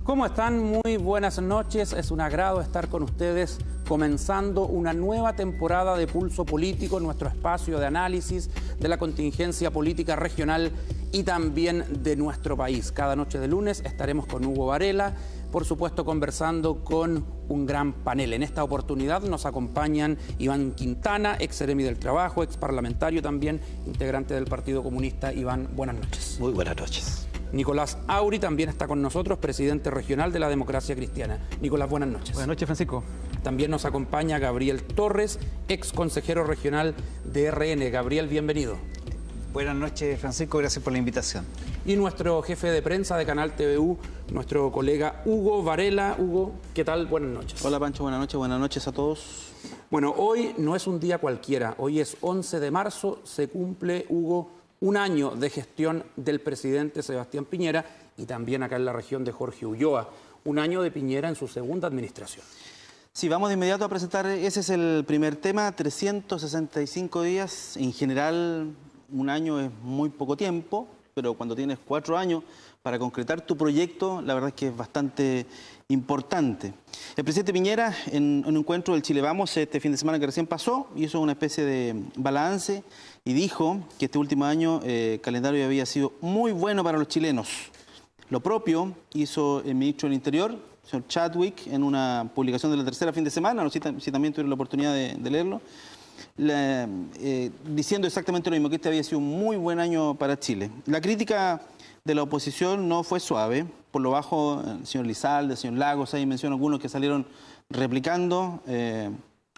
¿Cómo están? Muy buenas noches. Es un agrado estar con ustedes comenzando una nueva temporada de Pulso Político, nuestro espacio de análisis de la contingencia política regional y también de nuestro país. Cada noche de lunes estaremos con Hugo Varela, por supuesto conversando con un gran panel. En esta oportunidad nos acompañan Iván Quintana, ex seremi del Trabajo, ex parlamentario también, integrante del Partido Comunista. Iván, buenas noches. Muy buenas noches. Nicolás Auri también está con nosotros, presidente regional de la Democracia Cristiana. Nicolás, buenas noches. Buenas noches, Francisco. También nos acompaña Gabriel Torres, ex consejero regional de RN. Gabriel, bienvenido. Buenas noches, Francisco, gracias por la invitación. Y nuestro jefe de prensa de Canal TVU, nuestro colega Hugo Varela. Hugo, ¿qué tal? Buenas noches. Hola, Pancho, buenas noches a todos. Bueno, hoy no es un día cualquiera, hoy es 11 de marzo, se cumple, Hugo, un año de gestión del presidente Sebastián Piñera y también acá en la región de Jorge Ulloa. Un año de Piñera en su segunda administración. Sí, vamos de inmediato a presentar, ese es el primer tema, 365 días. En general, un año es muy poco tiempo, pero cuando tienes 4 años para concretar tu proyecto, la verdad es que es bastante importante. El presidente Piñera, en un encuentro del Chile Vamos este fin de semana que recién pasó, hizo una especie de balance y dijo que este último año el calendario había sido muy bueno para los chilenos. Lo propio hizo el ministro del Interior, el señor Chadwick, en una publicación de La Tercera fin de semana, no sé si también tuvieron la oportunidad de leerlo, diciendo exactamente lo mismo, que este había sido un muy buen año para Chile. La crítica de la oposición no fue suave, por lo bajo el señor Lizalde, el señor Lagos, ahí menciono algunos que salieron replicando,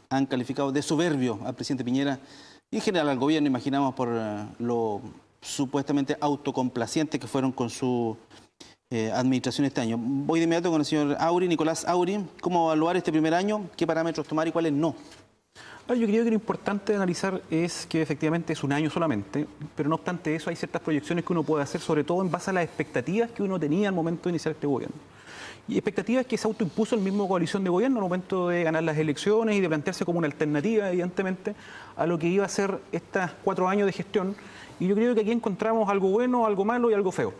han calificado de soberbio al presidente Piñera y en general al gobierno, imaginamos por lo supuestamente autocomplacientes que fueron con su administración este año. Voy de inmediato con el señor Auri, Nicolás Auri. ¿Cómo evaluar este primer año? ¿Qué parámetros tomar y cuáles no? Yo creo que lo importante de analizar es que efectivamente es un año solamente, pero no obstante eso hay ciertas proyecciones que uno puede hacer, sobre todo en base a las expectativas que uno tenía al momento de iniciar este gobierno. Y expectativas que se autoimpuso el mismo coalición de gobierno al momento de ganar las elecciones y de plantearse como una alternativa, evidentemente, a lo que iba a ser estos 4 años de gestión. Y yo creo que aquí encontramos algo bueno, algo malo y algo feo.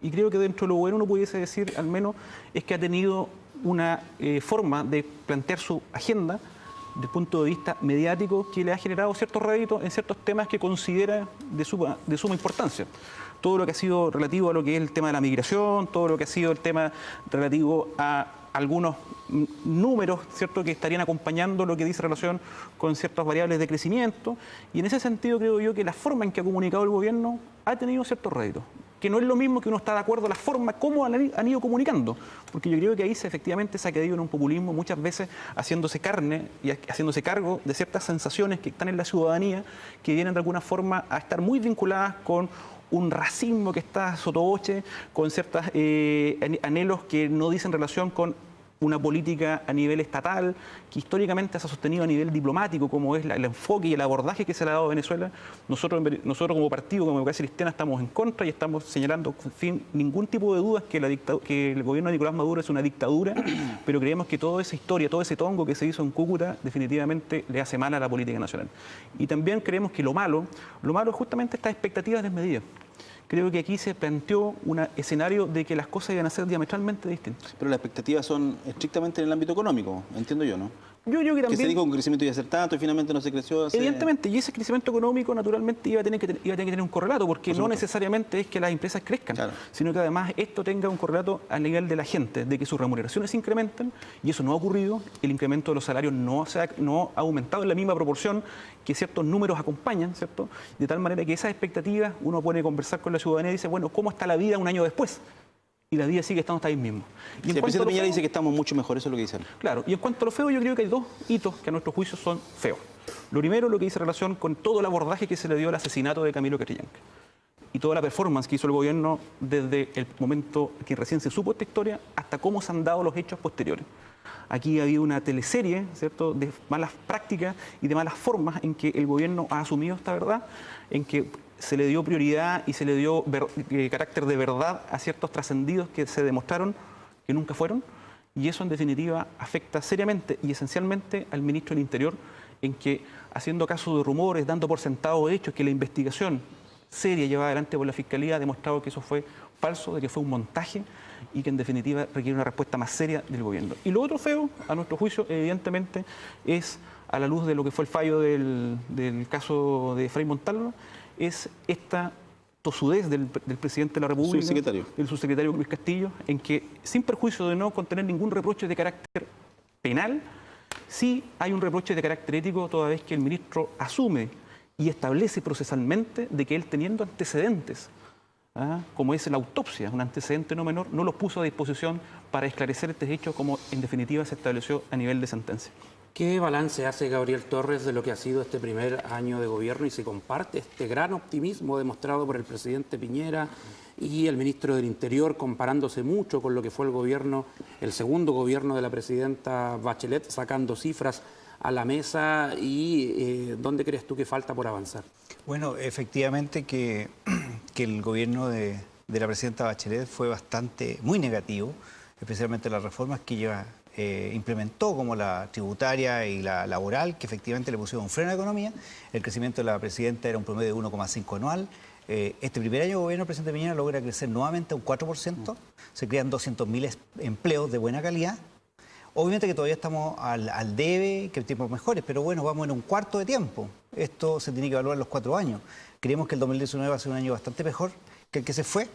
Y creo que dentro de lo bueno uno pudiese decir, al menos, es que ha tenido una forma de plantear su agenda desde el punto de vista mediático que le ha generado ciertos réditos en ciertos temas que considera de suma importancia. Todo lo que ha sido relativo a lo que es el tema de la migración, todo lo que ha sido el tema relativo a algunos números, ¿cierto?, que estarían acompañando lo que dice relación con ciertas variables de crecimiento. Y en ese sentido creo yo que la forma en que ha comunicado el gobierno ha tenido ciertos réditos, que no es lo mismo que uno está de acuerdo a la forma como han ido comunicando, porque yo creo que ahí efectivamente se ha caído en un populismo muchas veces haciéndose carne y haciéndose cargo de ciertas sensaciones que están en la ciudadanía que vienen de alguna forma a estar muy vinculadas con un racismo que está sotoboche, con ciertos anhelos que no dicen relación con una política a nivel estatal, que históricamente se ha sostenido a nivel diplomático, como es el enfoque y el abordaje que se le ha dado a Venezuela. Nosotros como partido, como Democracia Cristiana, estamos en contra y estamos señalando sin ningún tipo de dudas que el gobierno de Nicolás Maduro es una dictadura, pero creemos que toda esa historia, todo ese tongo que se hizo en Cúcuta, definitivamente le hace mal a la política nacional. Y también creemos que lo malo es justamente estas expectativas desmedidas. Creo que aquí se planteó un escenario de que las cosas iban a ser diametralmente distintas. Pero las expectativas son estrictamente en el ámbito económico, entiendo yo, ¿no? Yo creo que también... Que se dijo que un crecimiento iba a ser tanto y finalmente no se creció. Evidentemente, y ese crecimiento económico naturalmente iba a tener que tener un correlato, porque no necesariamente es que las empresas crezcan, claro, sino que además esto tenga un correlato a nivel de la gente, de que sus remuneraciones se incrementen, y eso no ha ocurrido. El incremento de los salarios no ha aumentado en la misma proporción que ciertos números acompañan, ¿cierto? De tal manera que esas expectativas uno puede conversar con la ciudadanía y dice, bueno, ¿cómo está la vida un año después? Y la vida sigue estando hasta ahí mismo. Y el presidente Piñera dice que estamos mucho mejor, eso es lo que dicen. Claro, y en cuanto a lo feo, yo creo que hay 2 hitos que a nuestro juicio son feos. Lo primero, lo que dice relación con todo el abordaje que se le dio al asesinato de Camilo Catrillanca. y toda la performance que hizo el gobierno desde el momento que recién se supo esta historia hasta cómo se han dado los hechos posteriores. Aquí ha habido una teleserie, ¿cierto?, de malas prácticas y de malas formas en que el gobierno ha asumido esta verdad, en que se le dio prioridad y se le dio carácter de verdad a ciertos trascendidos que se demostraron que nunca fueron, y eso en definitiva afecta seriamente y esencialmente al ministro del Interior, en que, haciendo caso de rumores, dando por sentado hechos, que la investigación seria llevada adelante por la Fiscalía ha demostrado que eso fue falso, de que fue un montaje y que en definitiva requiere una respuesta más seria del gobierno. Y lo otro feo, a nuestro juicio, evidentemente, es, a la luz de lo que fue el fallo del caso de Frei Montalva, es esta tosudez del presidente de la República, del subsecretario Luis Castillo, en que, sin perjuicio de no contener ningún reproche de carácter penal, sí hay un reproche de carácter ético, toda vez que el ministro asume y establece procesalmente de que él, teniendo antecedentes, como es la autopsia, un antecedente no menor, no los puso a disposición para esclarecer este hecho, como en definitiva se estableció a nivel de sentencia. ¿Qué balance hace Gabriel Torres de lo que ha sido este primer año de gobierno y se comparte este gran optimismo demostrado por el presidente Piñera y el ministro del Interior, comparándose mucho con lo que fue el gobierno, el segundo gobierno de la presidenta Bachelet, sacando cifras a la mesa? ¿Y dónde crees tú que falta por avanzar? Bueno, efectivamente que el gobierno de la presidenta Bachelet fue muy negativo, especialmente las reformas que implementó, como la tributaria y la laboral, que efectivamente le pusieron un freno a la economía. El crecimiento de la presidenta era un promedio de 1,5 anual. Este primer año de gobierno del presidente Piñera logra crecer nuevamente un 4%, se crean 200.000 empleos de buena calidad. Obviamente que todavía estamos al debe, que tiempos mejores, pero bueno, vamos en un cuarto de tiempo. Esto se tiene que evaluar en los 4 años. Creemos que el 2019 va a ser un año bastante mejor que el que se fue.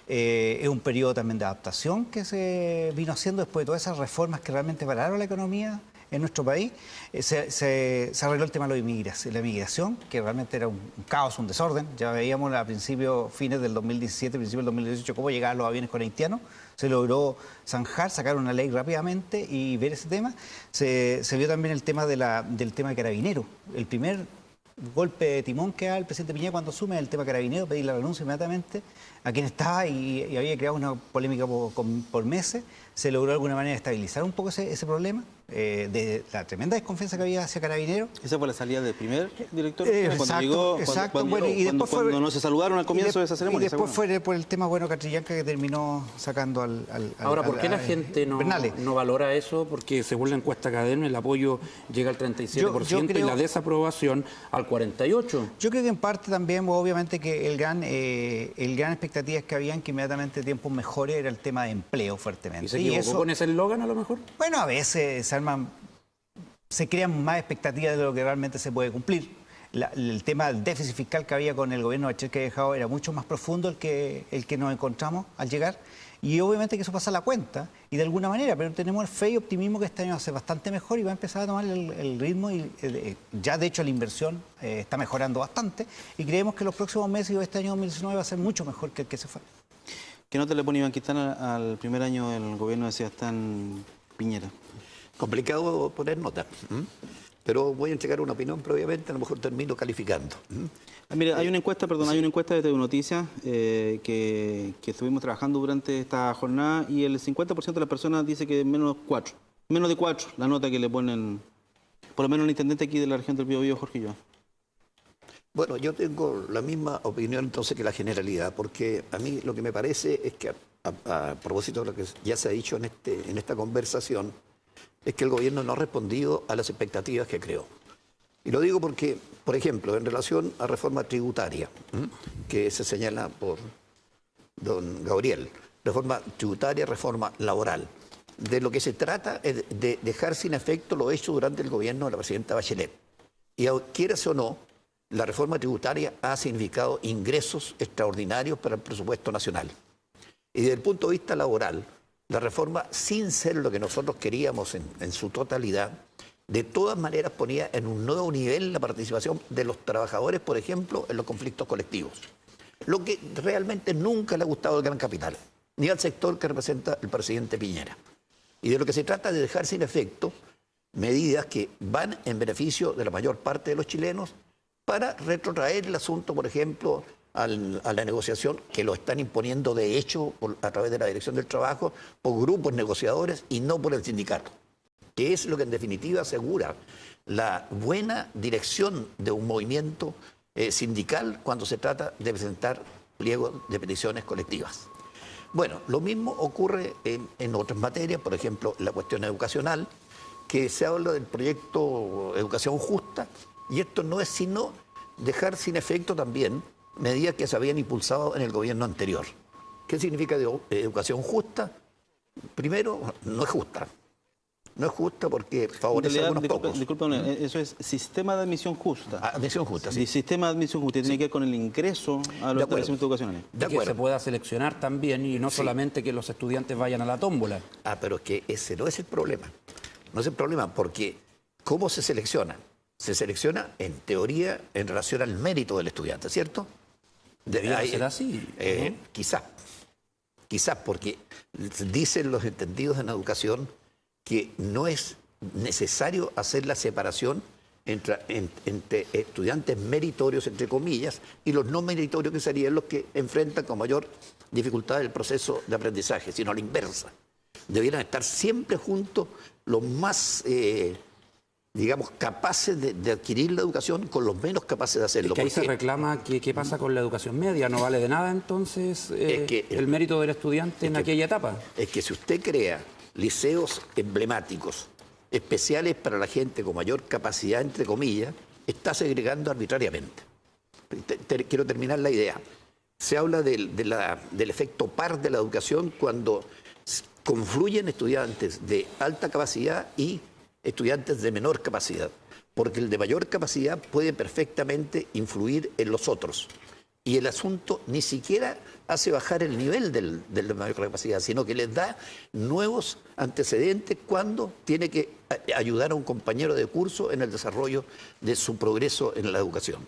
Es un periodo también de adaptación que se vino haciendo después de todas esas reformas que realmente pararon la economía en nuestro país. Se arregló el tema de la inmigración, que realmente era un caos, un desorden. Ya veíamos a fines del 2017, principios del 2018, cómo llegaban los aviones con haitianos. Se logró zanjar, sacar una ley rápidamente y ver ese tema. Se vio también el tema del tema de Carabineros. El primer golpe de timón que da el presidente Piñera cuando asume el tema Carabineros, pedir la renuncia inmediatamente a quien estaba y había creado una polémica por meses. Se logró de alguna manera estabilizar un poco ese problema de la tremenda desconfianza que había hacia Carabineros. ¿Esa fue la salida del primer director? Cuando no se saludaron al comienzo de esa ceremonia. Y después fue por el tema, Catrillanca, que terminó sacando Ahora, ¿por qué la gente no valora eso? Porque según la encuesta Cadena, el apoyo llega al 37% y la desaprobación al 48%. Yo creo que en parte también, obviamente, que el gran expectativa que habían que inmediatamente tiempos mejores era el tema de empleo fuertemente. ¿Y se equivocó con ese eslogan a lo mejor? Bueno, a veces se crean más expectativas de lo que realmente se puede cumplir. El tema del déficit fiscal que había con el gobierno de Bachelet que había dejado era mucho más profundo el que nos encontramos al llegar. Y obviamente que eso pasa a la cuenta, y de alguna manera, pero tenemos fe y optimismo que este año va a ser bastante mejor y va a empezar a tomar el ritmo. Y ya de hecho la inversión está mejorando bastante y creemos que los próximos meses y este año 2019 va a ser mucho mejor que el que se fue. ¿Qué nota le pone Iván Quintana al primer año del gobierno de Sebastián Piñera? Complicado poner nota, pero voy a entregar una opinión, pero obviamente a lo mejor termino calificando. Mira, hay una encuesta de TV Noticias que estuvimos trabajando durante esta jornada y el 50% de las personas dice que menos de 4 la nota que le ponen, por lo menos el intendente aquí de la región del Biobío, Jorge Ulloa. Bueno, yo tengo la misma opinión entonces que la generalidad, porque a mí lo que me parece es que, a propósito de lo que ya se ha dicho en esta conversación, es que el gobierno no ha respondido a las expectativas que creó. Y lo digo porque, por ejemplo, en relación a reforma tributaria, que se señala por don Gabriel, reforma tributaria, reforma laboral, de lo que se trata es de dejar sin efecto lo hecho durante el gobierno de la presidenta Bachelet. Y quieras o no, la reforma tributaria ha significado ingresos extraordinarios para el presupuesto nacional. Y desde el punto de vista laboral, la reforma, sin ser lo que nosotros queríamos en su totalidad, de todas maneras ponía en un nuevo nivel la participación de los trabajadores, por ejemplo, en los conflictos colectivos. Lo que realmente nunca le ha gustado al gran capital, ni al sector que representa el presidente Piñera. Y de lo que se trata de dejar sin efecto medidas que van en beneficio de la mayor parte de los chilenos para retrotraer el asunto, por ejemplo, a la negociación, que lo están imponiendo de hecho a través de la Dirección del Trabajo, por grupos negociadores y no por el sindicato, que es lo que en definitiva asegura la buena dirección de un movimiento sindical cuando se trata de presentar pliegos de peticiones colectivas. Bueno, lo mismo ocurre en otras materias, por ejemplo, la cuestión educacional, que se habla del proyecto Educación Justa, y esto no es sino dejar sin efecto también medidas que se habían impulsado en el gobierno anterior. ¿Qué significa educación justa? Primero, no es justa. No es justa porque favorece a algunos pocos. Discúlpame, eso es sistema de admisión justa. Admisión justa, sí. Sistema de admisión justa tiene que ver con el ingreso a los establecimientos educacionales. De que se pueda seleccionar también y no solamente que los estudiantes vayan a la tómbola. Pero es que ese no es el problema. No es el problema porque ¿cómo se selecciona? Se selecciona en teoría en relación al mérito del estudiante, ¿cierto? Debería ser así, ¿no? Quizás porque dicen los entendidos en educación que no es necesario hacer la separación entre estudiantes meritorios, entre comillas, y los no meritorios, que serían los que enfrentan con mayor dificultad el proceso de aprendizaje, sino a la inversa. Debieran estar siempre juntos los más, digamos, capaces de adquirir la educación con los menos capaces de hacerlo. Es que ahí se reclama qué pasa con la educación media. ¿No vale de nada entonces el mérito del estudiante en aquella etapa? Es que si usted crea liceos emblemáticos, especiales para la gente con mayor capacidad, entre comillas, está segregando arbitrariamente. Quiero terminar la idea. Se habla del efecto par de la educación cuando confluyen estudiantes de alta capacidad y estudiantes de menor capacidad, porque el de mayor capacidad puede perfectamente influir en los otros. Y el asunto ni siquiera hace bajar el nivel del de mayor capacidad, sino que les da nuevos antecedentes cuando tiene que ayudar a un compañero de curso en el desarrollo de su progreso en la educación.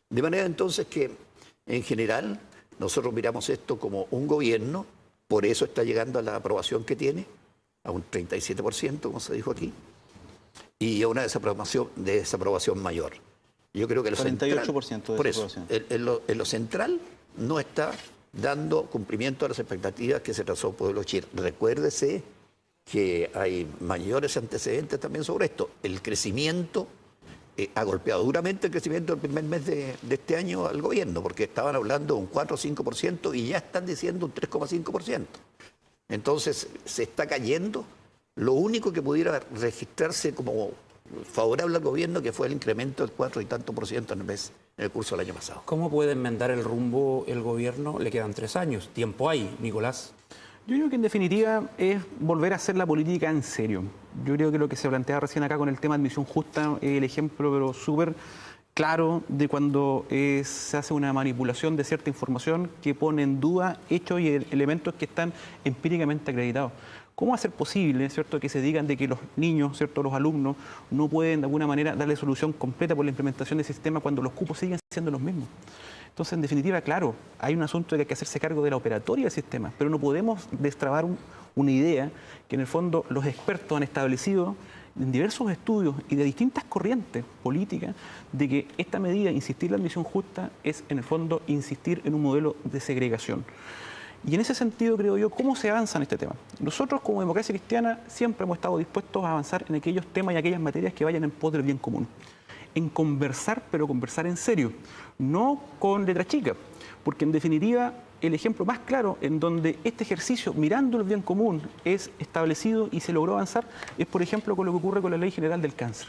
De manera entonces que, en general, nosotros miramos esto como un gobierno, por eso está llegando a la aprobación que tiene, a un 37%, como se dijo aquí, y a una desaprobación mayor. Yo creo que el 48% de desaprobación. En lo central no está dando cumplimiento a las expectativas que se trazó Pueblo Chile. Recuérdese que hay mayores antecedentes también sobre esto. El crecimiento ha golpeado duramente el crecimiento del primer mes de este año al gobierno, porque estaban hablando de un 4 o 5% y ya están diciendo un 3,5%. Entonces se está cayendo. Lo único que pudiera registrarse como favorable al gobierno, que fue el incremento del 4 y tanto por ciento en el curso del año pasado. ¿Cómo puede enmendar el rumbo el gobierno? Le quedan 3 años. Tiempo hay, Nicolás. Yo creo que en definitiva es volver a hacer la política en serio. Yo creo que lo que se plantea recién acá con el tema de admisión justa es el ejemplo, pero súper claro, de cuando se hace una manipulación de cierta información que pone en duda hechos y elementos que están empíricamente acreditados. ¿Cómo va a ser posible, ¿cierto?, que se digan de que los niños, ¿cierto?, los alumnos, no pueden de alguna manera darle solución completa por la implementación del sistema cuando los cupos siguen siendo los mismos? Entonces, en definitiva, claro, hay un asunto de que hay que hacerse cargo de la operatoria del sistema, pero no podemos destrabar una idea que en el fondo los expertos han establecido en diversos estudios y de distintas corrientes políticas de que esta medida, insistir en la admisión justa, es en el fondo insistir en un modelo de segregación. Y en ese sentido, creo yo, ¿cómo se avanza en este tema? Nosotros, como Democracia Cristiana, siempre hemos estado dispuestos a avanzar en aquellos temas y aquellas materias que vayan en pos del bien común. En conversar, pero conversar en serio, no con letra chica, porque en definitiva el ejemplo más claro en donde este ejercicio, mirando el bien común, es establecido y se logró avanzar, es por ejemplo con lo que ocurre con la Ley General del Cáncer.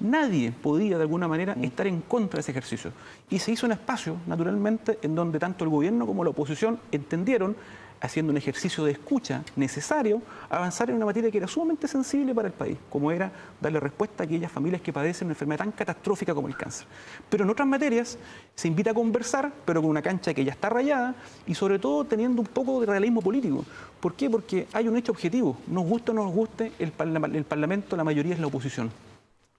Nadie podía de alguna manera estar en contra de ese ejercicio. Y se hizo un espacio, naturalmente, en donde tanto el gobierno como la oposición entendieron, haciendo un ejercicio de escucha necesario, avanzar en una materia que era sumamente sensible para el país, como era darle respuesta a aquellas familias que padecen una enfermedad tan catastrófica como el cáncer. Pero en otras materias se invita a conversar, pero con una cancha que ya está rayada y sobre todo teniendo un poco de realismo político. ¿Por qué? Porque hay un hecho objetivo. Nos guste o no nos guste, el Parlamento, la mayoría es la oposición.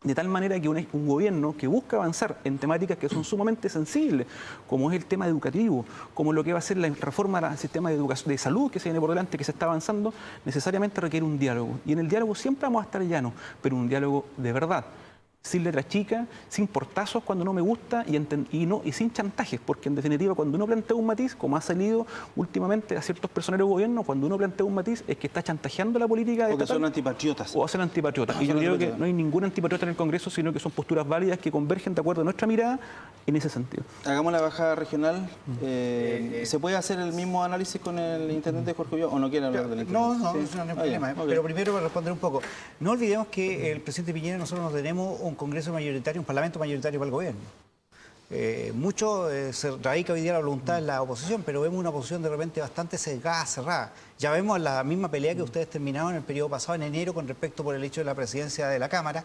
De tal manera que un gobierno que busca avanzar en temáticas que son sumamente sensibles, como es el tema educativo, como lo que va a ser la reforma al sistema de salud que se viene por delante, que se está avanzando, necesariamente requiere un diálogo. Y en el diálogo siempre vamos a estar llanos, pero un diálogo de verdad. sin letra chica, sin portazos cuando no me gusta y sin chantajes, porque en definitiva cuando uno plantea un matiz, como ha salido últimamente a ciertos personeros de gobierno, cuando uno plantea un matiz es que está chantajeando la política estatal. O que son antipatriotas. O hacen antipatriotas. Y yo creo que no hay ningún antipatriota en el Congreso, sino que son posturas válidas que convergen de acuerdo a nuestra mirada en ese sentido. Hagamos la bajada regional. ¿Se puede hacer el mismo análisis con el intendente Jorge Ulloa o no quiere hablar del intendente? No, eso no hay problema. Okay. Pero primero para responder un poco. No olvidemos que el presidente Piñera, nosotros no tenemos un Congreso mayoritario, un Parlamento mayoritario para el gobierno. Mucho se radica hoy día la voluntad en la oposición, pero vemos una oposición de repente bastante sesgada, cerrada. Ya vemos la misma pelea que ustedes terminaron en el periodo pasado, en enero, con respecto por el hecho de la presidencia de la Cámara,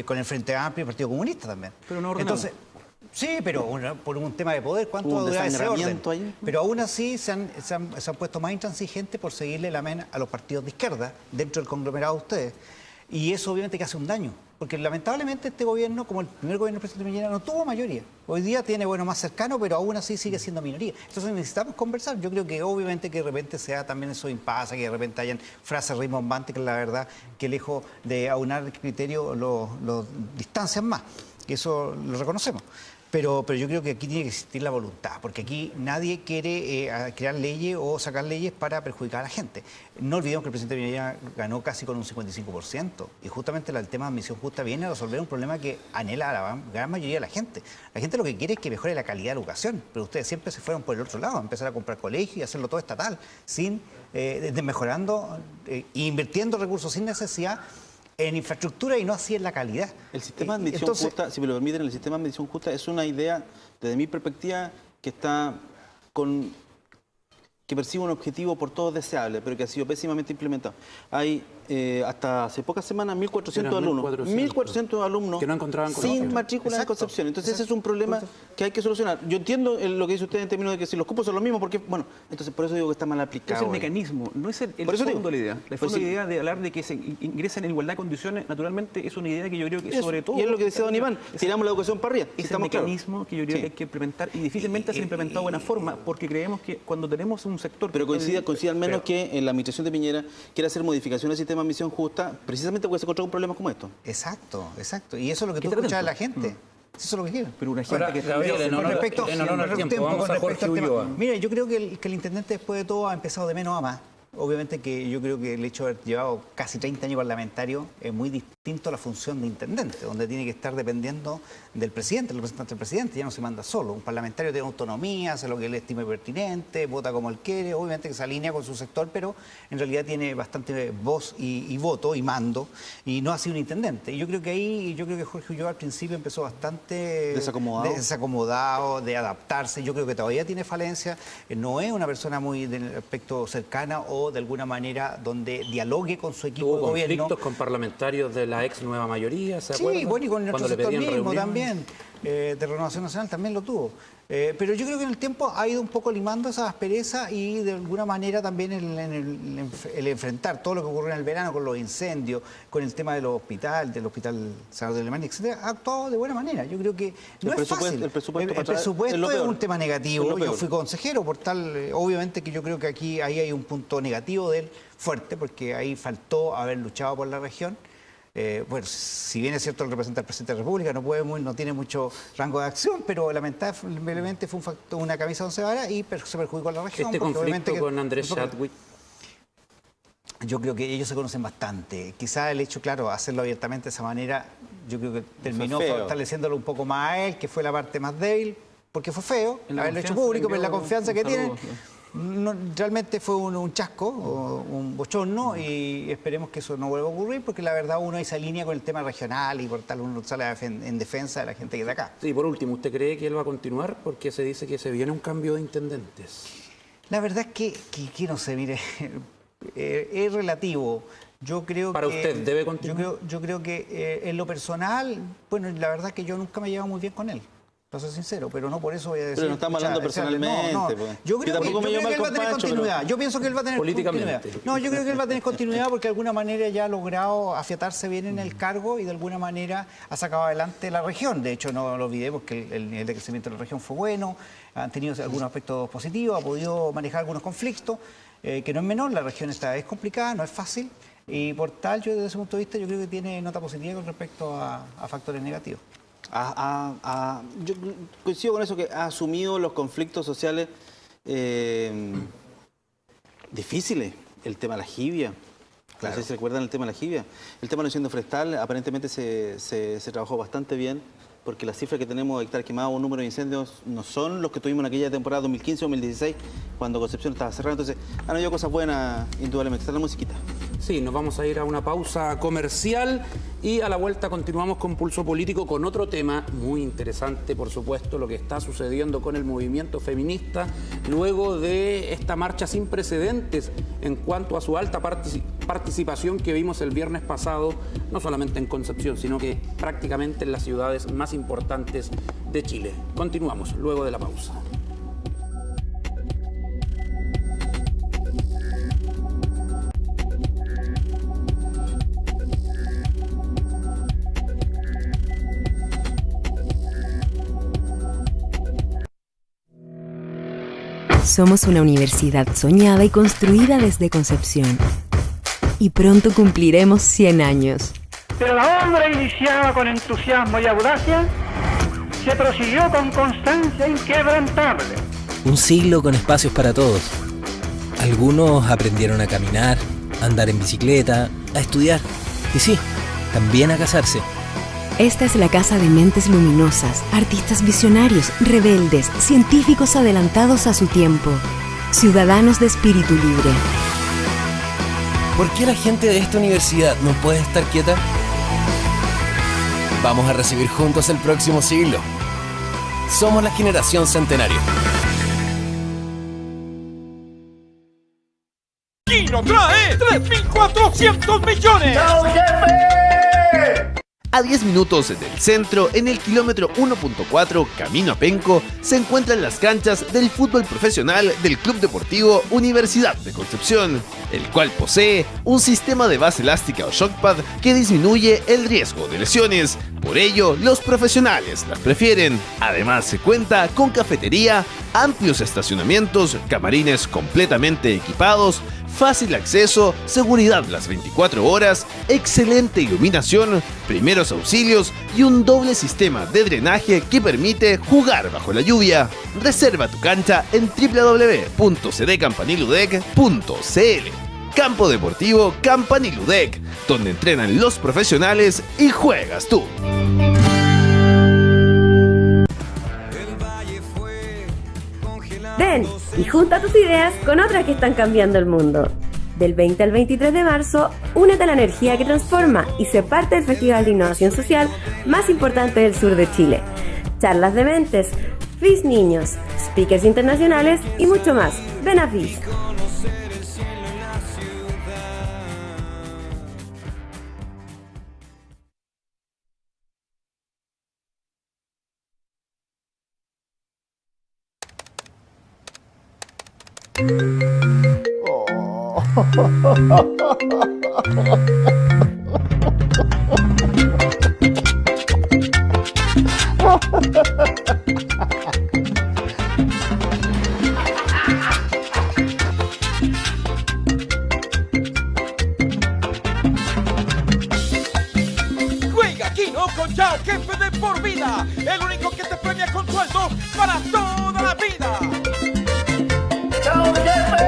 con el Frente Amplio y el Partido Comunista también. Pero no ordenamos. Entonces, sí, pero por un tema de poder, ¿cuánto va a durar ese orden? Ahí. Pero aún así se han puesto más intransigentes por seguirle la mano a los partidos de izquierda dentro del conglomerado de ustedes. Y eso obviamente que hace un daño, porque lamentablemente este gobierno, como el primer gobierno del presidente Piñera, no tuvo mayoría. Hoy día tiene, más cercano, pero aún así sigue siendo minoría. Entonces necesitamos conversar. Yo creo que obviamente que de repente sea también eso impasse, que de repente hayan frases rimbombantes que la verdad que lejos de aunar el criterio lo distancian más. Eso lo reconocemos. Pero yo creo que aquí tiene que existir la voluntad, porque aquí nadie quiere crear leyes o sacar leyes para perjudicar a la gente. No olvidemos que el presidente Piñera ganó casi con un 55%, y justamente el tema de admisión justa viene a resolver un problema que anhela la gran mayoría de la gente. La gente lo que quiere es que mejore la calidad de la educación, pero ustedes siempre se fueron por el otro lado, a empezar a comprar colegios y hacerlo todo estatal, sin mejorando e invirtiendo recursos sin necesidad en infraestructura y no así en la calidad. El sistema de admisión justa, si me lo permiten, el sistema de admisión justa es una idea, desde mi perspectiva, que persigue un objetivo por todos deseable, pero que ha sido pésimamente implementado. Hay hasta hace pocas semanas 1.400 alumnos. 1.400 alumnos que no encontraban sin matrícula en Concepción. Entonces ese es un problema que hay que solucionar. Yo entiendo lo que dice usted en términos de que si los cupos son los mismos, porque, entonces por eso digo que está mal aplicado. Es el mecanismo, no es el fondo de la idea. La fondo de la idea de hablar de que se ingresen en igualdad de condiciones, naturalmente, es una idea que yo creo que sobre todo... Y es lo que decía don Iván, tiramos la educación para arriba. Es el mecanismo que yo creo que hay que implementar y difícilmente se ha implementado de buena forma, porque creemos que cuando tenemos un sector... Pero coincide al menos que en la administración de Piñera quiere hacer modificaciones al sistema de admisión justa, precisamente porque se encontró con problemas como estos. Exacto. Y eso es lo que tú escuchas de la gente. Eso es lo que quieren. Pero una gente con respecto vamos a Jorge Ulloa. Mira, yo creo que el intendente después de todo ha empezado de menos a más. Obviamente que yo creo que el hecho de haber llevado casi 30 años parlamentario es muy distinto a la función de intendente, donde tiene que estar dependiendo del presidente, el representante del presidente, ya no se manda solo. Un parlamentario tiene autonomía, hace lo que él estime pertinente, vota como él quiere, obviamente que se alinea con su sector, pero en realidad tiene bastante voz y voto y mando, y no ha sido un intendente. Y yo creo que Jorge Ulloa al principio empezó bastante desacomodado, de adaptarse. Yo creo que todavía tiene falencias, no es una persona muy del aspecto cercana o de alguna manera donde dialogue con su equipo de gobierno. Conflictos con parlamentarios de la ex nueva mayoría, ¿se acuerdan? Sí, bueno, y con nuestro sector mismo también, de Renovación Nacional también lo tuvo. Pero yo creo que en el tiempo ha ido un poco limando esa aspereza y de alguna manera también el enfrentar todo lo que ocurrió en el verano con los incendios, con el tema del Hospital Salvador de Alemania, etcétera, ha actuado de buena manera. Yo creo que no es fácil. El presupuesto es un tema negativo. Yo fui consejero, por tal, obviamente que yo creo que ahí hay un punto negativo de él fuerte, porque ahí faltó haber luchado por la región. Bueno, si bien es cierto el representante del presidente de la República no tiene mucho rango de acción, pero lamentablemente fue una camisa de once varas y se perjudicó a la región. Este conflicto con Andrés Chadwick. Yo creo que ellos se conocen bastante. Quizá el hecho, claro, hacerlo abiertamente de esa manera, yo creo que terminó fortaleciéndolo un poco más a él, que fue la parte más débil, porque fue feo haberlo hecho público, pero la confianza que tienen. Realmente fue un chasco, un bochorno, y esperemos que eso no vuelva a ocurrir, porque la verdad uno ahí se alinea con el tema regional y por tal uno sale en defensa de la gente que es de acá. Sí, por último, ¿usted cree que él va a continuar? Porque se dice que se viene un cambio de intendentes. La verdad es que no sé, mire, es relativo. Yo creo ¿Para usted debe continuar? Yo creo que en lo personal, bueno, la verdad es que yo nunca me he llevado muy bien con él. Para ser sincero, pero no por eso voy a decir... Pero no estamos hablando personalmente. No. Yo creo que él va a tener continuidad. Yo pienso que él va a tener continuidad. No, yo creo que él va a tener continuidad porque de alguna manera ya ha logrado afiatarse bien en el cargo y de alguna manera ha sacado adelante la región. De hecho, no lo olvidemos que el nivel de crecimiento de la región fue bueno, han tenido algunos aspectos positivos, ha podido manejar algunos conflictos, que no es menor, la región esta es complicada, no es fácil. Y por tal, yo desde ese punto de vista, yo creo que tiene nota positiva con respecto a factores negativos. Yo coincido con eso, que ha asumido los conflictos sociales difíciles. El tema de la jibia. Claro. No sé si recuerdan el tema de la jibia. El tema del incendio forestal aparentemente se trabajó bastante bien, porque las cifras que tenemos de hectáreas quemados o número de incendios no son los que tuvimos en aquella temporada 2015-2016, cuando Concepción estaba cerrada. Entonces, han habido cosas buenas, indudablemente. Está la musiquita. Sí, nos vamos a ir a una pausa comercial y a la vuelta continuamos con Pulso Político con otro tema muy interesante, por supuesto, lo que está sucediendo con el movimiento feminista luego de esta marcha sin precedentes en cuanto a su alta participación que vimos el viernes pasado, no solamente en Concepción, sino que prácticamente en las ciudades más importantes de Chile. Continuamos luego de la pausa. Somos una universidad soñada y construida desde Concepción. Y pronto cumpliremos 100 años. Pero la obra iniciada con entusiasmo y audacia se prosiguió con constancia inquebrantable. Un siglo con espacios para todos. Algunos aprendieron a caminar, a andar en bicicleta, a estudiar y sí, también a casarse. Esta es la casa de mentes luminosas, artistas visionarios, rebeldes, científicos adelantados a su tiempo, ciudadanos de espíritu libre. ¿Por qué la gente de esta universidad no puede estar quieta? Vamos a recibir juntos el próximo siglo. Somos la generación centenario. Kino trae 3.400 millones. ¡Chao, jefe! A 10 minutos del centro, en el kilómetro 1.4, camino a Penco, se encuentran las canchas del fútbol profesional del Club Deportivo Universidad de Concepción, el cual posee un sistema de base elástica o shockpad que disminuye el riesgo de lesiones. Por ello, los profesionales las prefieren. Además, se cuenta con cafetería, amplios estacionamientos, camarines completamente equipados, fácil acceso, seguridad las 24 horas, excelente iluminación, primeros auxilios y un doble sistema de drenaje que permite jugar bajo la lluvia. Reserva tu cancha en www.cdcampaniludec.cl. Campo Deportivo Campaniludec, donde entrenan los profesionales y juegas tú. Ven y junta tus ideas con otras que están cambiando el mundo. Del 20 al 23 de marzo, únete a la energía que transforma y sé parte del Festival de Innovación Social más importante del sur de Chile. Charlas de mentes, FIS Niños, speakers internacionales y mucho más. Ven a FIS. Juega Kino con Chao Jefe de por vida, el único que te premia con sueldo para toda la vida. ¡Chao, jefe!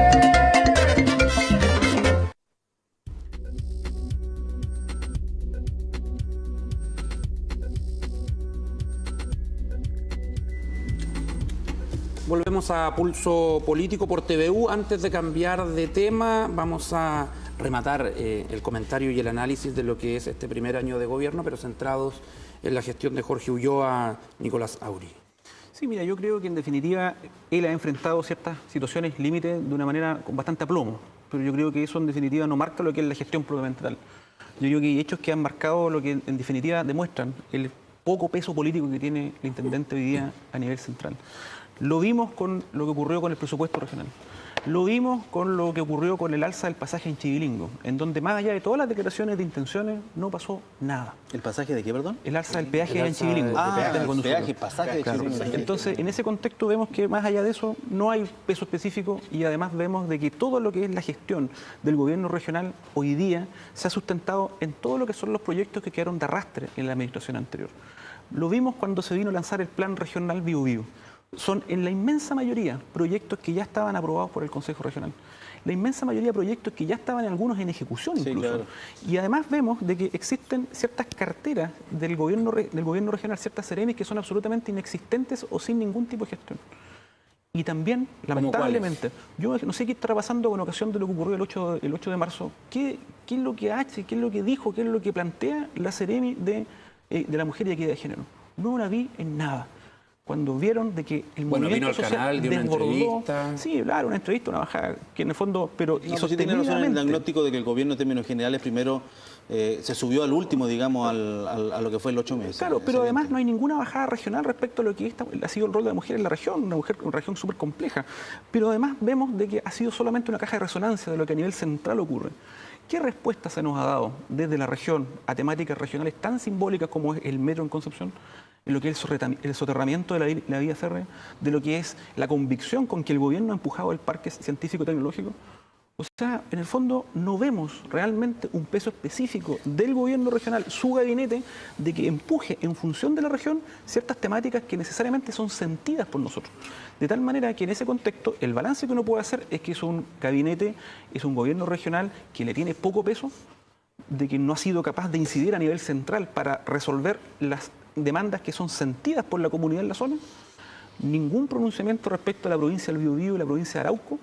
Volvemos a Pulso Político por TVU. Antes de cambiar de tema, vamos a rematar el comentario y el análisis de lo que es este primer año de gobierno, pero centrados en la gestión de Jorge Ulloa, Nicolás Auri. Sí, mira, yo creo que en definitiva él ha enfrentado ciertas situaciones límite de una manera con bastante aplomo, pero yo creo que eso en definitiva no marca lo que es la gestión propiamente tal. Yo creo que hay hechos que han marcado lo que en definitiva demuestran el poco peso político que tiene el intendente hoy día a nivel central. Lo vimos con lo que ocurrió con el presupuesto regional. Lo vimos con lo que ocurrió con el alza del pasaje en Chivilingo, en donde más allá de todas las declaraciones de intenciones no pasó nada. ¿El pasaje de qué, perdón? El alza del peaje en Chivilingo. Pasaje de Chivilingo. Entonces, en ese contexto vemos que más allá de eso no hay peso específico y además vemos de que todo lo que es la gestión del gobierno regional hoy día se ha sustentado en todo lo que son los proyectos que quedaron de arrastre en la administración anterior. Lo vimos cuando se vino a lanzar el plan regional Biobío. Son en la inmensa mayoría proyectos que ya estaban aprobados por el Consejo Regional. La inmensa mayoría de proyectos que ya estaban algunos en ejecución incluso. Sí, claro. Y además vemos de que existen ciertas carteras del gobierno regional, ciertas seremis que son absolutamente inexistentes o sin ningún tipo de gestión. Y también, lamentablemente, yo no sé qué estará pasando con ocasión de lo que ocurrió el 8 de marzo. ¿Qué es lo que hace, qué es lo que dijo, qué es lo que plantea la seremi de la mujer y equidad de género? No la vi en nada. Cuando vieron de que el movimiento social canal, desbordó, sí, claro, una entrevista, una bajada, que en el fondo, pero no, si tiene razón en el diagnóstico de que el gobierno en términos generales primero se subió al último, digamos, a lo que fue el 8 meses. Claro, pero además no hay ninguna bajada regional respecto a lo que ha sido el rol de la mujer en la región, una región súper compleja. Pero además vemos de que ha sido solamente una caja de resonancia de lo que a nivel central ocurre. ¿Qué respuesta se nos ha dado desde la región a temáticas regionales tan simbólicas como es el metro en Concepción? En lo que es el soterramiento de la vía férrea, de lo que es la convicción con que el gobierno ha empujado el parque científico-tecnológico. O sea, en el fondo no vemos realmente un peso específico del gobierno regional, su gabinete, de que empuje en función de la región ciertas temáticas que necesariamente son sentidas por nosotros. De tal manera que en ese contexto el balance que uno puede hacer es que es un gabinete, es un gobierno regional que le tiene poco peso, de que no ha sido capaz de incidir a nivel central para resolver las demandas que son sentidas por la comunidad en la zona, ningún pronunciamiento respecto a la provincia del Biobío y la provincia de Arauco,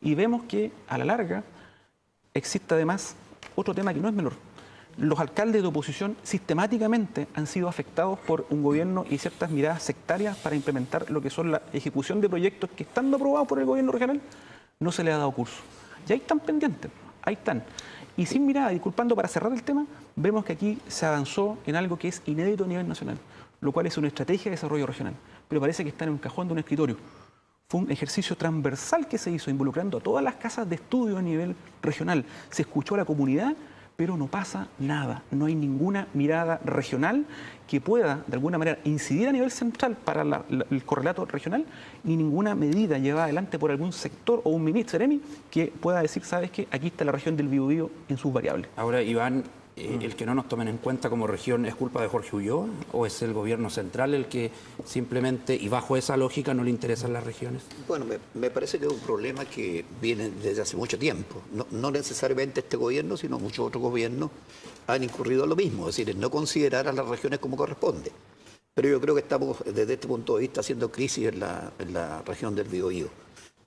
y vemos que a la larga existe además otro tema que no es menor. Los alcaldes de oposición sistemáticamente han sido afectados por un gobierno y ciertas miradas sectarias para implementar lo que son la ejecución de proyectos que, estando aprobados por el gobierno regional, no se les ha dado curso. Y ahí están pendientes, ahí están. Y sin mirada, disculpando para cerrar el tema, vemos que aquí se avanzó en algo que es inédito a nivel nacional, lo cual es una estrategia de desarrollo regional, pero parece que está en un cajón de un escritorio. Fue un ejercicio transversal que se hizo, involucrando a todas las casas de estudio a nivel regional. Se escuchó a la comunidad, pero no pasa nada. No hay ninguna mirada regional que pueda, de alguna manera, incidir a nivel central para el correlato regional, ni ninguna medida llevada adelante por algún sector o un ministro seremi que pueda decir, ¿sabes qué? Aquí está la región del Biobío en sus variables. Ahora, Iván, ¿el que no nos tomen en cuenta como región es culpa de Jorge Ulloa o es el gobierno central el que simplemente, y bajo esa lógica, no le interesan las regiones? Bueno, me parece que es un problema que viene desde hace mucho tiempo. No necesariamente este gobierno, sino muchos otros gobiernos han incurrido en lo mismo, es decir, en no considerar a las regiones como corresponde. Pero yo creo que estamos, desde este punto de vista, haciendo crisis en la región del Biobío.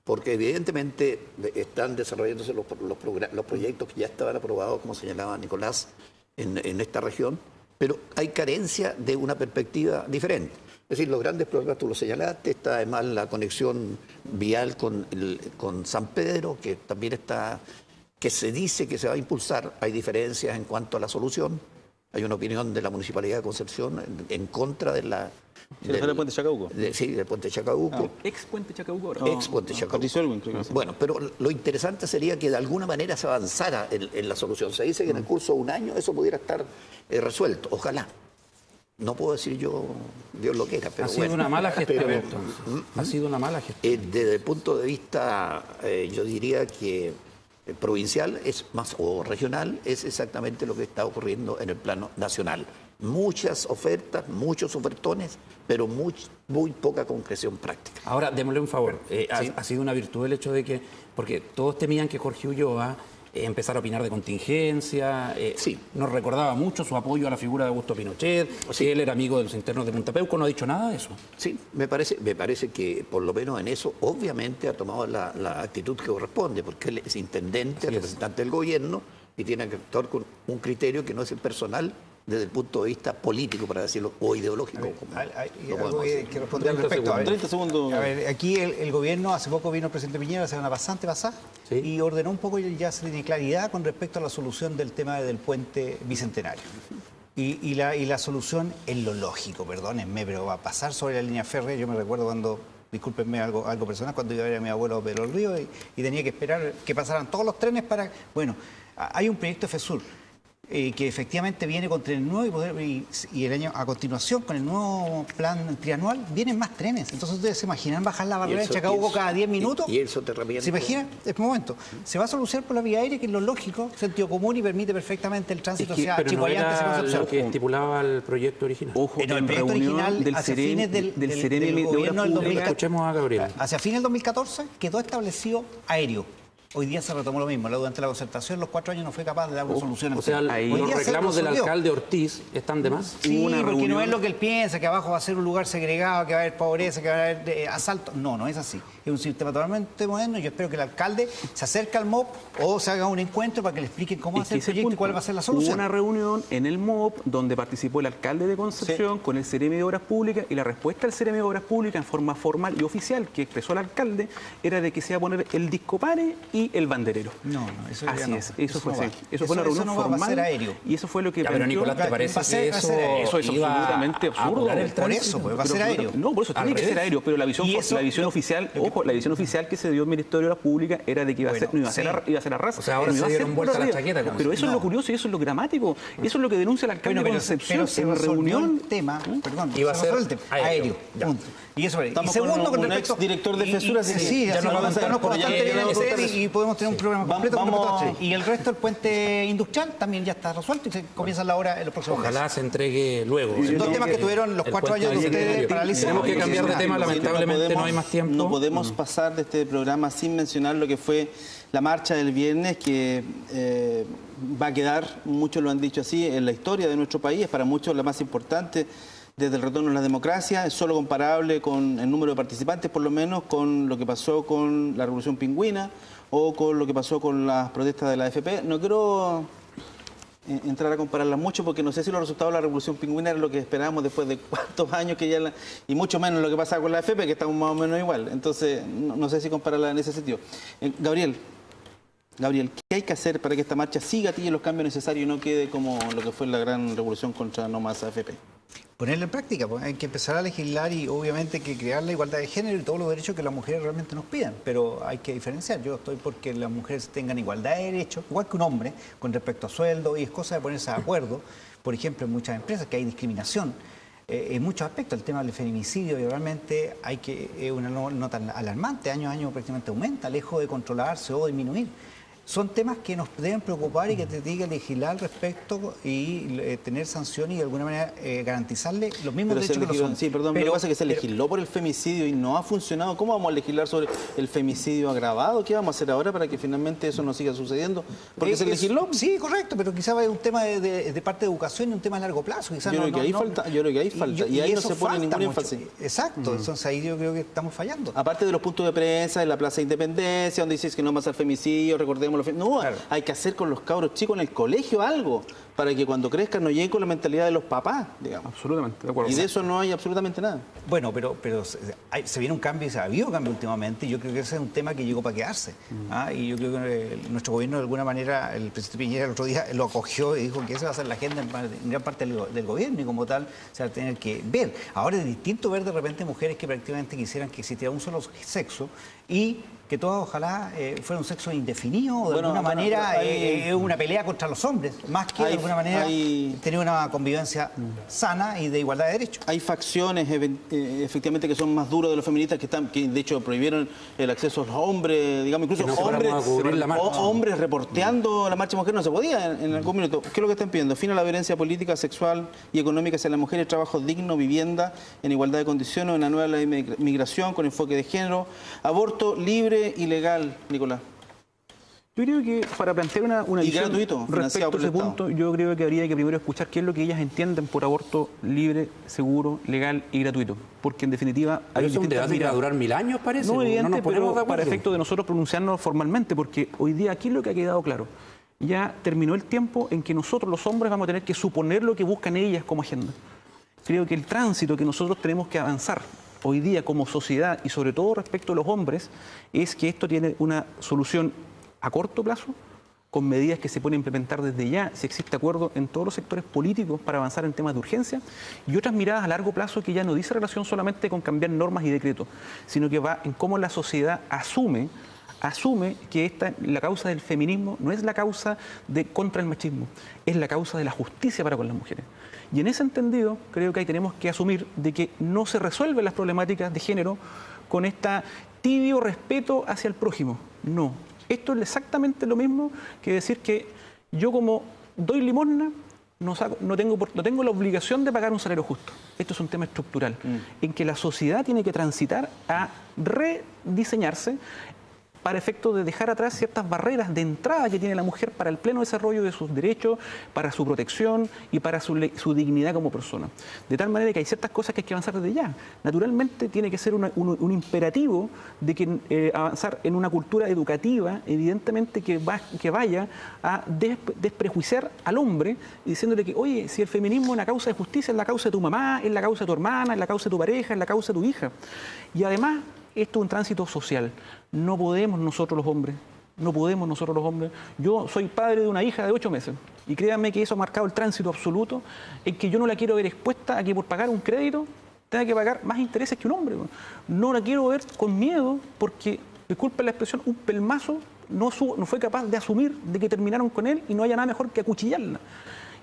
Porque evidentemente están desarrollándose los proyectos que ya estaban aprobados, como señalaba Nicolás, en esta región, pero hay carencia de una perspectiva diferente. Es decir, los grandes problemas, tú lo señalaste, está además la conexión vial con San Pedro, que también está, que se dice que se va a impulsar. Hay diferencias en cuanto a la solución. Hay una opinión de la Municipalidad de Concepción en contra de la... ¿Del puente Chacabuco? Sí, del puente Chacabuco. Ex puente Chacabuco ahora. Ex puente Chacabuco. Bueno, pero lo interesante sería que de alguna manera se avanzara en la solución. Se dice que en el curso de un año eso pudiera estar resuelto. Ojalá. No puedo decir yo, Dios lo quiera, pero ha sido una mala gestión. Ha sido una mala gestión. Desde el punto de vista, yo diría que provincial es más, o regional, es exactamente lo que está ocurriendo en el plano nacional. Muchas ofertas, muchos ofertones, pero muy poca concreción práctica. Ahora, démosle un favor. ¿Sí? Ha sido una virtud el hecho de que, porque todos temían que Jorge Ulloa empezara a opinar de contingencia. Sí. Nos recordaba mucho su apoyo a la figura de Augusto Pinochet, sí. Que él era amigo de los internos de Punta Peuco. ¿No ha dicho nada de eso? Sí, me parece que por lo menos en eso, obviamente ha tomado la actitud que corresponde, porque él es intendente, representante del gobierno, y tiene que actuar con un criterio que no es el personal, desde el punto de vista político, para decirlo, o ideológico. Algo que responder al respecto. 30 segundos. A ver, aquí el gobierno, hace poco vino el presidente Piñera a hacer una bastante pasada, ¿sí? Y ordenó un poco, ya se tiene claridad con respecto a la solución del tema del puente bicentenario. Y la solución es lo lógico, perdónenme, pero va a pasar sobre la línea férrea. Yo me recuerdo cuando discúlpenme algo personal, cuando iba a ver a mi abuelo Pedro del Río y tenía que esperar que pasaran todos los trenes para... Bueno, hay un proyecto FESUR que efectivamente viene con tren nuevo y el año a continuación con el nuevo plan trianual vienen más trenes. Entonces ustedes se imaginan bajar la barrera de Chacabuco cada 10 minutos. ¿Y el soterramiento? ¿Se imagina? Es momento. Se va a solucionar por la vía aérea, que es lo lógico, sentido común y permite perfectamente el tránsito hacia Chihuayante. Pero no era lo que estipulaba el proyecto original. Ojo, el proyecto original del hacia fines del gobierno del 2014. Escuchemos a Gabriel. Hacia fines del 2014 quedó establecido aéreo. Hoy día se retomó lo mismo. Durante la concertación, los 4 años no fue capaz de dar una solución. O sea, los reclamos del alcalde Ortiz están de más. Sí, porque no es lo que él piensa, que abajo va a ser un lugar segregado, que va a haber pobreza, que va a haber asalto. No, no es así. Es un sistema totalmente moderno. Yo espero que el alcalde se acerque al MOP o se haga un encuentro para que le expliquen cómo hacer el proyecto y cuál va a ser la solución. Hubo una reunión en el MOP donde participó el alcalde de Concepción con el Ceremi de Obras Públicas, y la respuesta del Ceremi de Obras Públicas en forma formal y oficial que expresó el alcalde era de que se iba a poner el discopare y el banderero. No, eso así no. es, eso fue Eso una reunión no formal va a ser aéreo. Y eso fue lo que... Ya, pero Nicolás, ¿te parece que eso es absolutamente absurdo? Por eso, pues, va a ser aéreo. No, por eso tiene que ser aéreo, pero la visión oficial, ojo, la visión oficial que se dio el Ministerio de Obras Públicas era de que iba a ser a ras. O sea, ahora se dieron vuelta la chaqueta. Pero eso es lo curioso y eso es lo dramático. Eso es lo que denuncia el alcalde de Concepción en reunión. Iba a ser aéreo. Y eso, estamos segundo, con un ex director de FESUR, sí, ya nos conozco bastante bien y podemos tener un programa completo. Y el resto del puente industrial también ya está resuelto y se comienza la obra en los próximos meses. Ojalá se entregue luego. Dos temas que tuvieron los 4 años de ustedes parálisis. Tenemos que cambiar de tema, lamentablemente no hay más tiempo. No podemos pasar de este programa sin mencionar lo que fue la marcha del viernes, que va a quedar, muchos lo han dicho así, en la historia de nuestro país, es para muchos la más importante desde el retorno a la democracia, es solo comparable con el número de participantes, por lo menos, con lo que pasó con la Revolución Pingüina o con lo que pasó con las protestas de la AFP. No quiero entrar a compararlas mucho porque no sé si los resultados de la Revolución Pingüina eran lo que esperábamos después de cuántos años que ya y mucho menos lo que pasaba con la AFP, que estamos más o menos igual. Entonces, no sé si compararla en ese sentido. Gabriel, ¿qué hay que hacer para que esta marcha siga gatille los cambios necesarios y no quede como lo que fue la gran revolución contra no más AFP? Ponerlo en práctica, pues hay que empezar a legislar y obviamente hay que crear la igualdad de género y todos los derechos que las mujeres realmente nos pidan, pero hay que diferenciar. Yo estoy porque las mujeres tengan igualdad de derechos, igual que un hombre, con respecto a sueldo, y es cosa de ponerse de acuerdo. Por ejemplo, en muchas empresas que hay discriminación en muchos aspectos. El tema del feminicidio realmente es una nota alarmante, año a año prácticamente aumenta, lejos de controlarse o disminuir. Son temas que nos deben preocupar y que te tiene que legislar al respecto y tener sanciones y de alguna manera garantizarle los mismos derechos que los hombres. Sí, perdón, pero lo que pasa es que se legisló por el femicidio y no ha funcionado. ¿Cómo vamos a legislar sobre el femicidio agravado? ¿Qué vamos a hacer ahora para que finalmente eso no siga sucediendo? Porque se legisló. Sí, correcto, pero quizás es un tema de parte de educación y un tema a largo plazo. Yo creo que ahí falta y ahí no se pone ningún énfasis. Exacto, entonces ahí yo creo que estamos fallando. Aparte de los puntos de prensa en la Plaza de Independencia, donde dices que no más al femicidio, recordemos. No, claro. Hay que hacer con los cabros chicos en el colegio algo para que cuando crezcan no lleguen con la mentalidad de los papás, digamos. Absolutamente, de acuerdo. Y de eso no hay absolutamente nada. Bueno, pero se viene un cambio y se ha habido cambio últimamente y yo creo que ese es un tema que llegó para quedarse. Y yo creo que nuestro gobierno de alguna manera, el presidente Piñera el otro día lo acogió y dijo que esa va a ser la agenda en gran parte del gobierno y como tal se va a tener que ver. Ahora es distinto ver de repente mujeres que prácticamente quisieran que existiera un solo sexo y que todas ojalá fuera un sexo indefinido o de alguna manera una pelea contra los hombres, más que de alguna manera tener una convivencia sana y de igualdad de derechos. Hay facciones efectivamente que son más duras de los feministas que de hecho prohibieron el acceso a los hombres, digamos, incluso hombres reporteando la marcha de mujeres no se podía en algún minuto. ¿Qué es lo que están pidiendo? Fin a la violencia política, sexual y económica hacia las mujeres, trabajo digno, vivienda en igualdad de condiciones, una nueva ley de migración con enfoque de género, aborto libre y legal, Nicolás. Yo creo que para plantear una visión gratuito, respecto a ese punto, yo creo que habría que primero escuchar qué es lo que ellas entienden por aborto libre, seguro, legal y gratuito. Porque en definitiva hay un debate que va a durar 1000 años, parece. No, evidente, pero para efecto efecto de nosotros pronunciarnos formalmente, porque hoy día aquí lo que ha quedado claro, ya terminó el tiempo en que nosotros los hombres vamos a tener que suponer lo que buscan ellas como agenda. Creo que el tránsito que nosotros tenemos que avanzar hoy día como sociedad y sobre todo respecto a los hombres es que esto tiene una solución a corto plazo, con medidas que se pueden implementar desde ya, si existe acuerdo en todos los sectores políticos para avanzar en temas de urgencia, y otras miradas a largo plazo que ya no dice relación solamente con cambiar normas y decretos, sino que va en cómo la sociedad asume que la causa del feminismo no es la causa contra el machismo, es la causa de la justicia para con las mujeres. Y en ese entendido, creo que ahí tenemos que asumir de que no se resuelven las problemáticas de género con tibio respeto hacia el prójimo. No. Esto es exactamente lo mismo que decir que yo, como doy limosna, no tengo la obligación de pagar un salario justo. Esto es un tema estructural, en que la sociedad tiene que transitar a rediseñarse para efecto de dejar atrás ciertas barreras de entrada que tiene la mujer para el pleno desarrollo de sus derechos, para su protección y para su dignidad como persona. De tal manera que hay ciertas cosas que hay que avanzar desde ya. Naturalmente tiene que ser un imperativo de que avanzar en una cultura educativa, evidentemente que vaya a desprejuiciar al hombre, diciéndole que, oye, si el feminismo es una causa de justicia, es la causa de tu mamá, es la causa de tu hermana, es la causa de tu pareja, es la causa de tu hija. Y además, esto es un tránsito social. No podemos nosotros los hombres. Yo soy padre de una hija de 8 meses y créanme que eso ha marcado el tránsito absoluto en que yo no la quiero ver expuesta a que por pagar un crédito tenga que pagar más intereses que un hombre. No la quiero ver con miedo porque, disculpen la expresión, un pelmazo no fue capaz de asumir de que terminaron con él y no haya nada mejor que acuchillarla.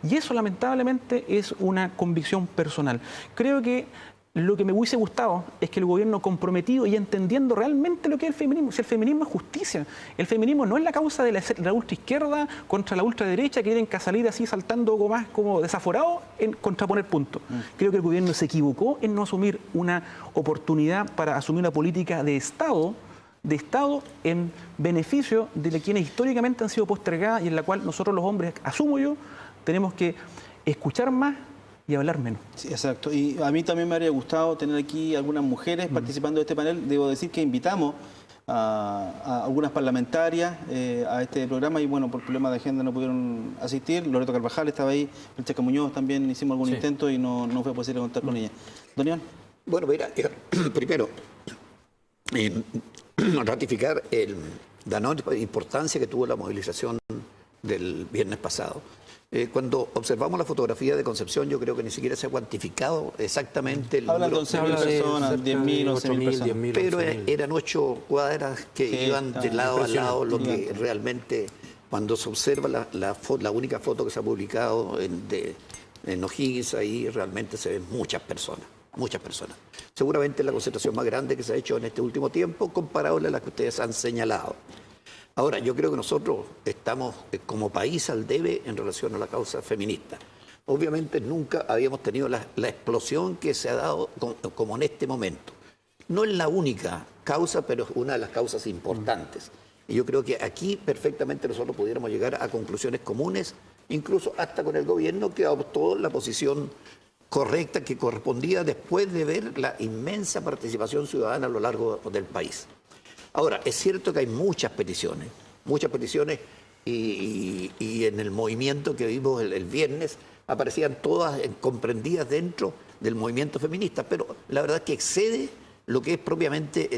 Y eso lamentablemente es una convicción personal. Creo que lo que me hubiese gustado es que el gobierno comprometido y entendiendo realmente lo que es el feminismo, si el feminismo es justicia, el feminismo no es la causa de la ultraizquierda contra la ultraderecha que tienen que salir así saltando algo más como desaforados en contraponer puntos. Creo que el gobierno se equivocó en no asumir una oportunidad para asumir una política de Estado en beneficio de quienes históricamente han sido postergadas y en la cual nosotros los hombres, asumo yo, tenemos que escuchar más y hablar menos. Sí, exacto. Y a mí también me habría gustado tener aquí algunas mujeres participando de este panel. Debo decir que invitamos a algunas parlamentarias a este programa y bueno, por problemas de agenda no pudieron asistir. Loreto Carvajal estaba ahí, Francesca Muñoz también hicimos algún intento y no fue posible contar con ella. Don Iván. Bueno, mira, primero, ratificar la enorme importancia que tuvo la movilización del viernes pasado. Cuando observamos la fotografía de Concepción, yo creo que ni siquiera se ha cuantificado exactamente el número. Hablan de 11.000 personas, 10.000, 11.000 personas. Pero eran 8 cuadras que iban de lado a lado, lo que realmente, cuando se observa la única foto que se ha publicado en O'Higgins, ahí realmente se ven muchas personas. Seguramente la concentración más grande que se ha hecho en este último tiempo, comparable a la que ustedes han señalado. Ahora, yo creo que nosotros estamos como país al debe en relación a la causa feminista. Obviamente nunca habíamos tenido la explosión que se ha dado como en este momento. No es la única causa, pero es una de las causas importantes. Y yo creo que aquí perfectamente nosotros pudiéramos llegar a conclusiones comunes, incluso hasta con el gobierno que adoptó la posición correcta que correspondía después de ver la inmensa participación ciudadana a lo largo del país. Ahora, es cierto que hay muchas peticiones y en el movimiento que vimos el viernes aparecían todas comprendidas dentro del movimiento feminista, pero la verdad es que excede lo que es propiamente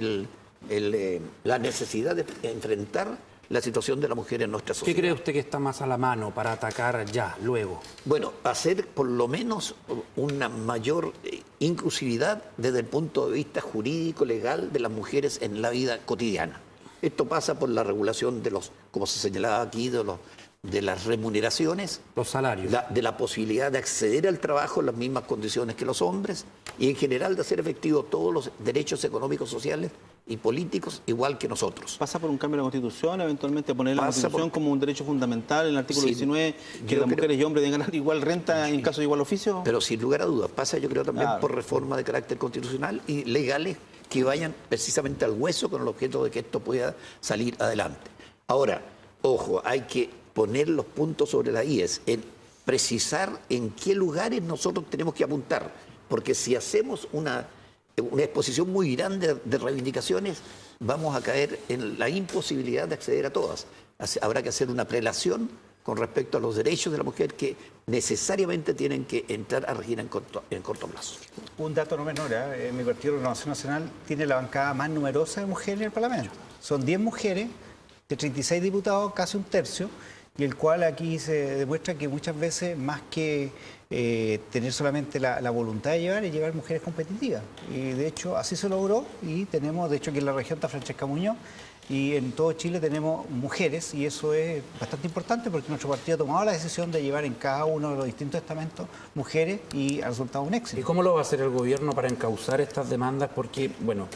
la necesidad de enfrentar la situación de la mujer en nuestra sociedad. ¿Qué cree usted que está más a la mano para atacar ya, luego? Bueno, hacer por lo menos una mayor inclusividad desde el punto de vista jurídico, legal, de las mujeres en la vida cotidiana. Esto pasa por la regulación de como se señalaba aquí, de las remuneraciones, los salarios, de la posibilidad de acceder al trabajo en las mismas condiciones que los hombres y en general de hacer efectivos todos los derechos económicos, sociales y políticos igual que nosotros. ¿Pasa por un cambio de la Constitución, eventualmente poner la Constitución como un derecho fundamental en el artículo 19, que las mujeres y hombres deben ganar igual renta en caso de igual oficio? Pero sin lugar a dudas, pasa yo creo también por reformas de carácter constitucional y legales que vayan precisamente al hueso con el objeto de que esto pueda salir adelante. Ahora, ojo, hay que poner los puntos sobre las IES, en precisar en qué lugares nosotros tenemos que apuntar, porque si hacemos una exposición muy grande de reivindicaciones, vamos a caer en la imposibilidad de acceder a todas. Habrá que hacer una prelación con respecto a los derechos de la mujer que necesariamente tienen que entrar a regir en corto plazo. Un dato no menor, mi partido, Renovación Nacional, tiene la bancada más numerosa de mujeres en el Parlamento. Son 10 mujeres, de 36 diputados, casi un tercio, y el cual aquí se demuestra que muchas veces, más que tener solamente la voluntad de llevar, es llevar mujeres competitivas. Y de hecho así se logró, y tenemos, de hecho aquí en la región está Francesca Muñoz, y en todo Chile tenemos mujeres, y eso es bastante importante porque nuestro partido ha tomado la decisión de llevar en cada uno de los distintos estamentos mujeres, y ha resultado un éxito. ¿Y cómo lo va a hacer el gobierno para encauzar estas demandas? Porque, bueno,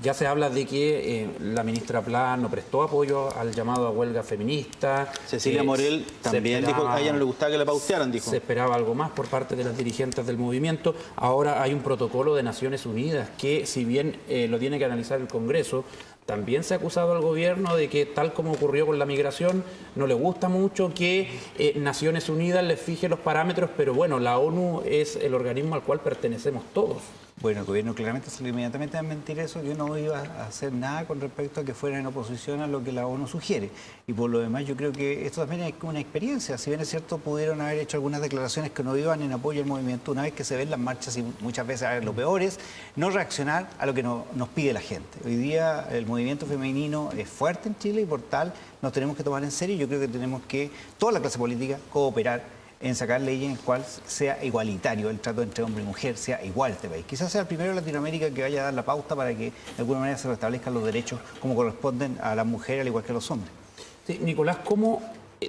ya se habla de que la ministra Pla no prestó apoyo al llamado a huelga feminista. Cecilia Morel también dijo que a ella no le gustaba que la pautearan, dijo. Se esperaba algo más por parte de las dirigentes del movimiento. Ahora hay un protocolo de Naciones Unidas que, si bien lo tiene que analizar el Congreso, también se ha acusado al gobierno de que, tal como ocurrió con la migración, no le gusta mucho que Naciones Unidas les fije los parámetros, pero bueno, la ONU es el organismo al cual pertenecemos todos. Bueno, el gobierno claramente salió inmediatamente a mentir eso, que no iba a hacer nada con respecto a que fuera en oposición a lo que la ONU sugiere. Y por lo demás, yo creo que esto también es una experiencia. Si bien es cierto, pudieron haber hecho algunas declaraciones que no iban en apoyo al movimiento, una vez que se ven las marchas, y muchas veces lo peor es no reaccionar a lo que nos pide la gente. Hoy día el movimiento femenino es fuerte en Chile, y por tal nos tenemos que tomar en serio. Yo creo que tenemos que, toda la clase política, cooperar en sacar leyes en el cual sea igualitario el trato entre hombre y mujer, sea igual este país. Quizás sea el primero en Latinoamérica que vaya a dar la pauta para que de alguna manera se restablezcan los derechos como corresponden a las mujeres, al igual que a los hombres. Sí, Nicolás, ¿cómo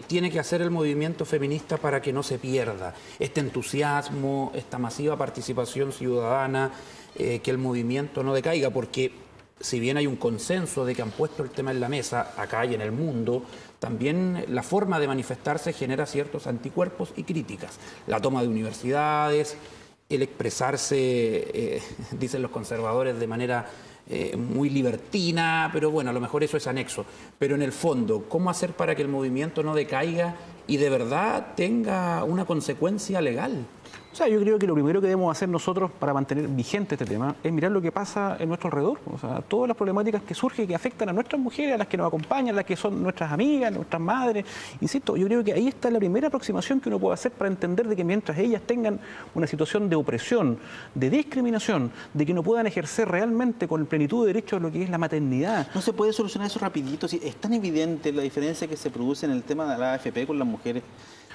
tiene que hacer el movimiento feminista para que no se pierda este entusiasmo, esta masiva participación ciudadana, que el movimiento no decaiga? Porque si bien hay un consenso de que han puesto el tema en la mesa acá y en el mundo, también la forma de manifestarse genera ciertos anticuerpos y críticas. La toma de universidades, el expresarse, dicen los conservadores, de manera muy libertina, pero bueno, a lo mejor eso es anexo. Pero en el fondo, ¿cómo hacer para que el movimiento no decaiga y de verdad tenga una consecuencia legal? O sea, yo creo que lo primero que debemos hacer nosotros para mantener vigente este tema es mirar lo que pasa en nuestro alrededor. O sea, todas las problemáticas que surgen, que afectan a nuestras mujeres, a las que nos acompañan, a las que son nuestras amigas, nuestras madres. Insisto, yo creo que ahí está la primera aproximación que uno puede hacer para entender de que mientras ellas tengan una situación de opresión, de discriminación, de que no puedan ejercer realmente con plenitud de derecho lo que es la maternidad. ¿No se puede solucionar eso rapidito? Si es tan evidente la diferencia que se produce en el tema de la AFP con las mujeres,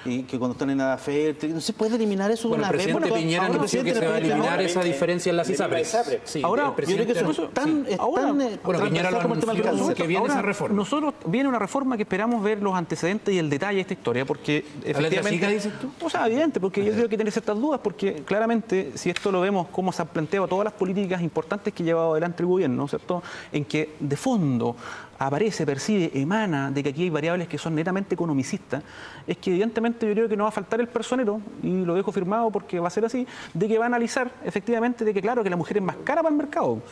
y que cuando están en edad fértil, no se puede eliminar eso de una vez. El presidente Piñera anunció que se va a eliminar esa diferencia en las ISAPRES. Sí, ahora, yo creo que eso es tan... Bueno, Piñera lo anunció, que viene esa reforma. Nosotros viene una reforma que esperamos ver los antecedentes y el detalle de esta historia, porque efectivamente... ¿Dices tú? O sea, evidente, porque yo creo que tiene ciertas dudas, porque claramente, si esto lo vemos, cómo se han planteado todas las políticas importantes que ha llevado adelante el gobierno, ¿cierto? En que, de fondo, aparece, percibe, emana de que aquí hay variables que son netamente economicistas, es que evidentemente yo creo que no va a faltar el personero, y lo dejo firmado porque va a ser así, de que va a analizar efectivamente de que claro, que la mujer es más cara para el mercado.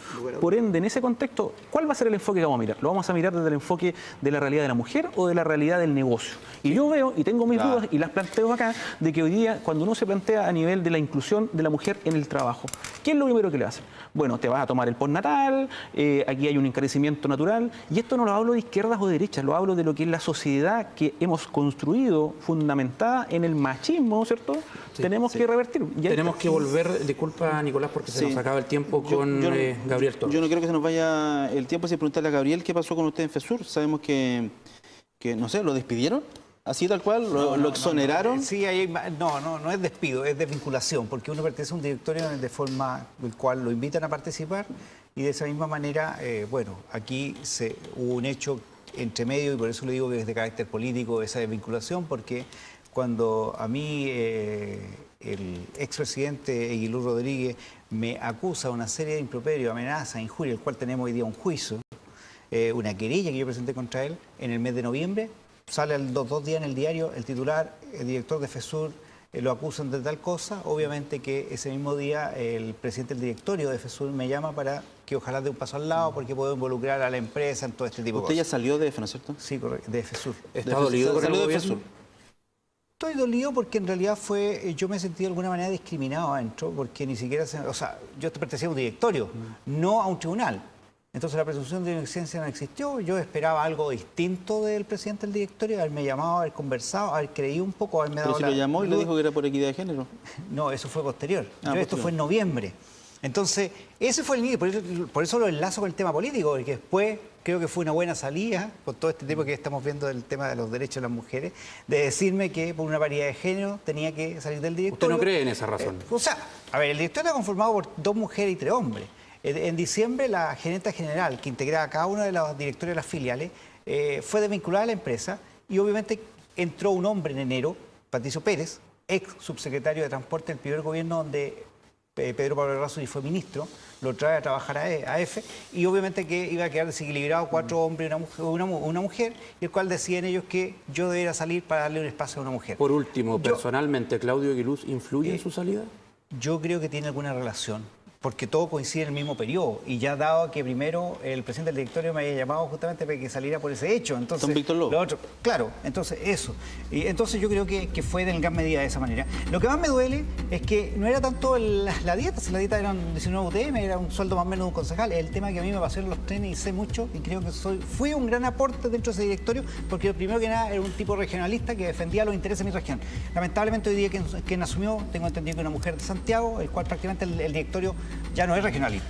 Por ende, en ese contexto, ¿cuál va a ser el enfoque que vamos a mirar? ¿Lo vamos a mirar desde el enfoque de la realidad de la mujer o de la realidad del negocio? Y yo veo, y tengo mis dudas, y las planteo acá, de que hoy día, cuando uno se plantea a nivel de la inclusión de la mujer en el trabajo, ¿qué es lo primero que le hace? Bueno, te vas a tomar el postnatal, aquí hay un encarecimiento natural, y esto no lo hablo de izquierdas o derechas, lo hablo de lo que es la sociedad que hemos construido, fundamentada en el machismo, ¿cierto? Sí, tenemos que revertir. Tenemos que volver, disculpa Nicolás, porque se nos acaba el tiempo con Gabriel Torres. Yo no quiero que se nos vaya el tiempo sin preguntarle a Gabriel qué pasó con usted en FESUR. Sabemos que no sé, ¿lo despidieron? ¿Así tal cual? ¿Lo exoneraron? Sí, no es despido, es desvinculación, porque uno pertenece a un directorio de forma el cual lo invitan a participar, y de esa misma manera, bueno, aquí hubo un hecho entre medio, y por eso le digo que es de carácter político esa desvinculación, porque cuando a mí el expresidente Aguilú Rodríguez me acusa de una serie de improperios, amenazas, injurias, el cual tenemos hoy día un juicio, una querella que yo presenté contra él en el mes de noviembre, sale dos días en el diario, el titular, el director de FESUR, lo acusan de tal cosa. Obviamente que ese mismo día el presidente del directorio de FESUR me llama para que ojalá dé un paso al lado porque puedo involucrar a la empresa en todo este tipo de cosas. ¿Usted ya salió de EFE, ¿no es cierto? Sí, correcto, de FESUR. ¿Está dolido con el gobierno? Estoy dolido porque en realidad yo me sentí de alguna manera discriminado adentro, porque ni siquiera, o sea, yo pertenecía a un directorio, no a un tribunal. Entonces la presunción de inocencia no existió. Yo esperaba algo distinto del presidente del directorio, haberme llamado, haber conversado, haber creído un poco, haberme dado... ¿Pero si lo llamó y le dijo que era por equidad de género? No, eso fue posterior. Esto fue en noviembre. Entonces, ese fue el inicio, por eso lo enlazo con el tema político, porque después creo que fue una buena salida, con todo este tema que estamos viendo del tema de los derechos de las mujeres, de decirme que por una paridad de género tenía que salir del directorio. ¿Usted no cree en esa razón? O sea, a ver, el directorio está conformado por 2 mujeres y 3 hombres. En diciembre, la gerenta general, que integraba cada uno de los directorios de las filiales, fue desvinculada a la empresa y obviamente entró un hombre en enero, Patricio Pérez, ex subsecretario de Transporte del primer gobierno donde Pedro Pablo Errázuriz fue ministro, lo trae a trabajar a EFE y obviamente que iba a quedar desequilibrado 4 hombres y una mujer, y el cual deciden ellos que yo debería salir para darle un espacio a una mujer. Por último, personalmente, ¿Claudio Aguiluz influye en su salida? Yo creo que tiene alguna relación, porque todo coincide en el mismo periodo, y ya dado que primero el presidente del directorio me haya llamado justamente para que saliera por ese hecho. Entonces, Don Víctor Lobo. Lo otro, claro, entonces eso. Y entonces yo creo que fue en gran medida de esa manera. Lo que más me duele es que no era tanto la dieta, si la dieta eran 19 UTM, era un sueldo más o menos de un concejal, es el tema que a mí me pasó en los trenes y sé mucho, y creo que fui un gran aporte dentro de ese directorio, porque lo primero que nada era un tipo regionalista que defendía los intereses de mi región. Lamentablemente hoy día quien asumió, tengo entendido que una mujer de Santiago, el cual prácticamente el directorio ya no es regionalista.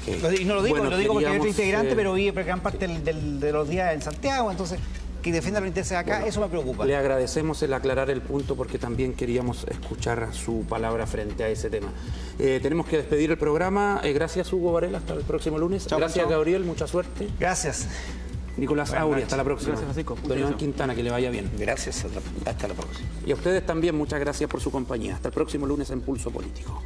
Okay. Y no lo digo, bueno, lo digo porque yo soy integrante, pero vi gran parte de los días en Santiago, entonces que defienda los intereses acá, bueno, eso me preocupa. Le agradecemos el aclarar el punto porque también queríamos escuchar su palabra frente a ese tema. Tenemos que despedir el programa. Gracias, Hugo Varela, hasta el próximo lunes. Chau, gracias, chau. Gabriel, mucha suerte. Gracias. Nicolás Auri, hasta la próxima. Gracias, Francisco. Don Iván Quintana, que le vaya bien. Gracias, hasta la próxima. Y a ustedes también, muchas gracias por su compañía. Hasta el próximo lunes en Pulso Político.